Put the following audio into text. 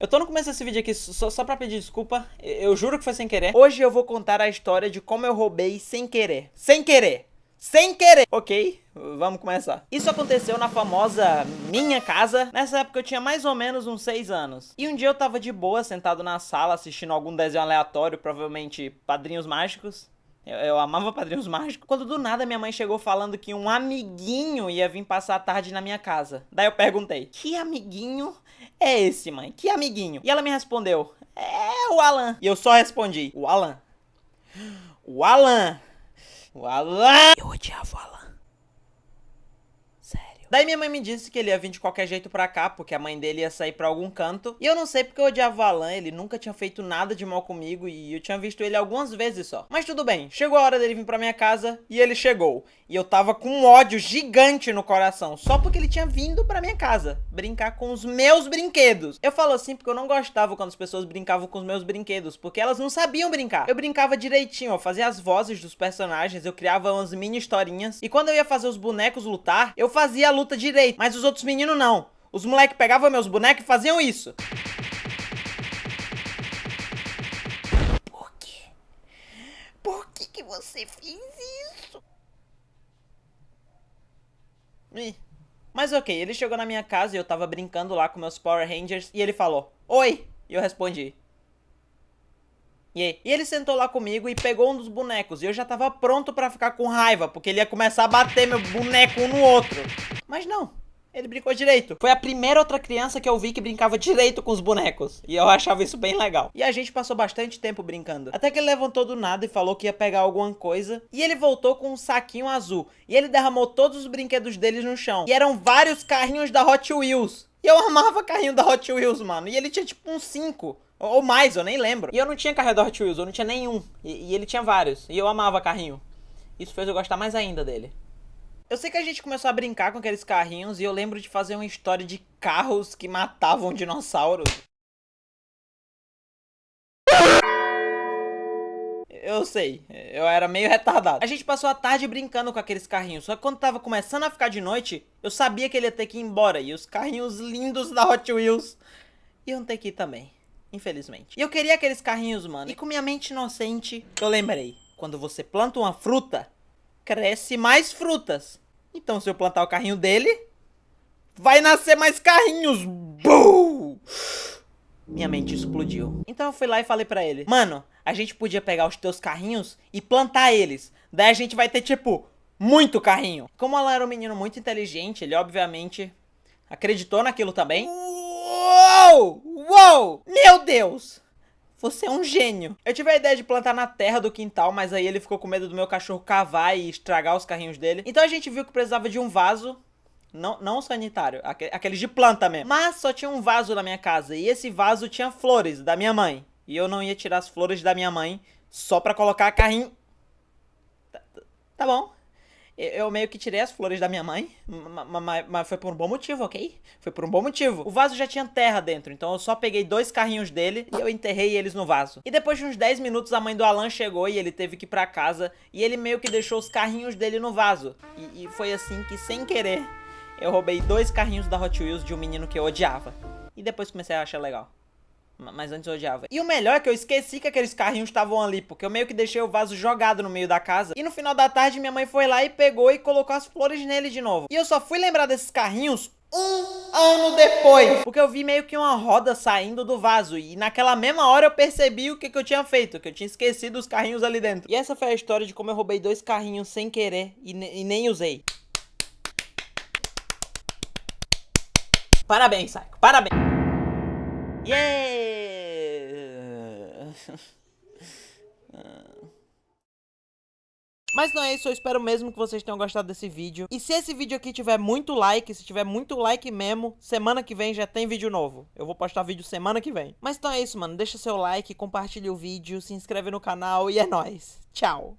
Eu tô no começo desse vídeo aqui só pra pedir desculpa, eu juro que foi sem querer. Hoje eu vou contar a história de como eu roubei sem querer. Sem querer! Sem querer! Ok, vamos começar. Isso aconteceu na famosa minha casa. Nessa época eu tinha mais ou menos uns 6 anos. E um dia eu tava de boa, sentado na sala, assistindo algum desenho aleatório, provavelmente Padrinhos Mágicos. Eu amava Padrinhos Mágicos. Quando do nada minha mãe chegou falando que um amiguinho ia vir passar a tarde na minha casa. Daí eu perguntei, que amiguinho é esse, mãe? Que amiguinho? E ela me respondeu, é o Alan. E eu só respondi, o Alan? O Alan? O Alan? Eu odiava o Alan. Sério. Daí minha mãe me disse que ele ia vir de qualquer jeito pra cá, porque a mãe dele ia sair pra algum canto. E eu não sei porque eu odiava o Alan, ele nunca tinha feito nada de mal comigo e eu tinha visto ele algumas vezes só. Mas tudo bem, chegou a hora dele vir pra minha casa e ele chegou. E eu tava com um ódio gigante no coração, só porque ele tinha vindo pra minha casa brincar com os meus brinquedos. Eu falo assim porque eu não gostava quando as pessoas brincavam com os meus brinquedos, porque elas não sabiam brincar. Eu brincava direitinho, eu fazia as vozes dos personagens, eu criava umas mini historinhas. E quando eu ia fazer os bonecos lutar, eu fazia a luta direito, mas os outros meninos não. Os moleques pegavam meus bonecos e faziam isso. Por quê? Por que você fez isso? Mas ok, ele chegou na minha casa e eu tava brincando lá com meus Power Rangers e ele falou, oi! E eu respondi. E ele sentou lá comigo e pegou um dos bonecos e eu já tava pronto pra ficar com raiva, porque ele ia começar a bater meu boneco um no outro. Mas não, ele brincou direito. Foi a primeira outra criança que eu vi que brincava direito com os bonecos. E eu achava isso bem legal. E a gente passou bastante tempo brincando. Até que ele levantou do nada e falou que ia pegar alguma coisa. E ele voltou com um saquinho azul. E ele derramou todos os brinquedos deles no chão. E eram vários carrinhos da Hot Wheels. E eu amava carrinho da Hot Wheels, mano. E ele tinha tipo uns 5. Ou mais, eu nem lembro. E eu não tinha carrinho da Hot Wheels, eu não tinha nenhum. E ele tinha vários. E eu amava carrinho. Isso fez eu gostar mais ainda dele. Eu sei que a gente começou a brincar com aqueles carrinhos e eu lembro de fazer uma história de carros que matavam dinossauros. Eu sei, eu era meio retardado. A gente passou a tarde brincando com aqueles carrinhos, só que quando tava começando a ficar de noite, eu sabia que ele ia ter que ir embora. E os carrinhos lindos da Hot Wheels iam ter que ir também, infelizmente. E eu queria aqueles carrinhos, mano. E com minha mente inocente, eu lembrei. Quando você planta uma fruta, cresce mais frutas. Então se eu plantar o carrinho dele, vai nascer mais carrinhos. Bum! Minha mente explodiu. Então eu fui lá e falei pra ele, mano, a gente podia pegar os teus carrinhos e plantar eles. Daí a gente vai ter, tipo, muito carrinho. Como ela era um menino muito inteligente, ele obviamente acreditou naquilo também. Uou! Uou! Meu Deus! Você é um gênio. Eu tive a ideia de plantar na terra do quintal, mas aí ele ficou com medo do meu cachorro cavar e estragar os carrinhos dele. Então a gente viu que precisava de um vaso. Não sanitário, aqueles de planta mesmo. Mas só tinha um vaso na minha casa. E esse vaso tinha flores da minha mãe. E eu não ia tirar as flores da minha mãe só pra colocar carrinho. Tá bom. Eu meio que tirei as flores da minha mãe, mas foi por um bom motivo, ok? Foi por um bom motivo. O vaso já tinha terra dentro, então eu só peguei 2 carrinhos dele e eu enterrei eles no vaso. E depois de uns 10 minutos a mãe do Alan chegou e ele teve que ir pra casa e ele meio que deixou os carrinhos dele no vaso. E foi assim que, sem querer, eu roubei 2 carrinhos da Hot Wheels de um menino que eu odiava. E depois comecei a achar legal. Mas antes eu odiava. E o melhor é que eu esqueci que aqueles carrinhos estavam ali, porque eu meio que deixei o vaso jogado no meio da casa. E no final da tarde minha mãe foi lá e pegou e colocou as flores nele de novo. E eu só fui lembrar desses carrinhos um ano depois, porque eu vi meio que uma roda saindo do vaso. E naquela mesma hora eu percebi o que eu tinha feito, que eu tinha esquecido os carrinhos ali dentro. E essa foi a história de como eu roubei 2 carrinhos sem querer e nem usei. Parabéns, Psycho, parabéns. Yeah! Mas não é isso, eu espero mesmo que vocês tenham gostado desse vídeo. E se esse vídeo aqui tiver muito like, se tiver muito like mesmo, semana que vem já tem vídeo novo. Eu vou postar vídeo semana que vem. Mas então é isso, mano. Deixa seu like, compartilha o vídeo, se inscreve no canal e é nóis. Tchau!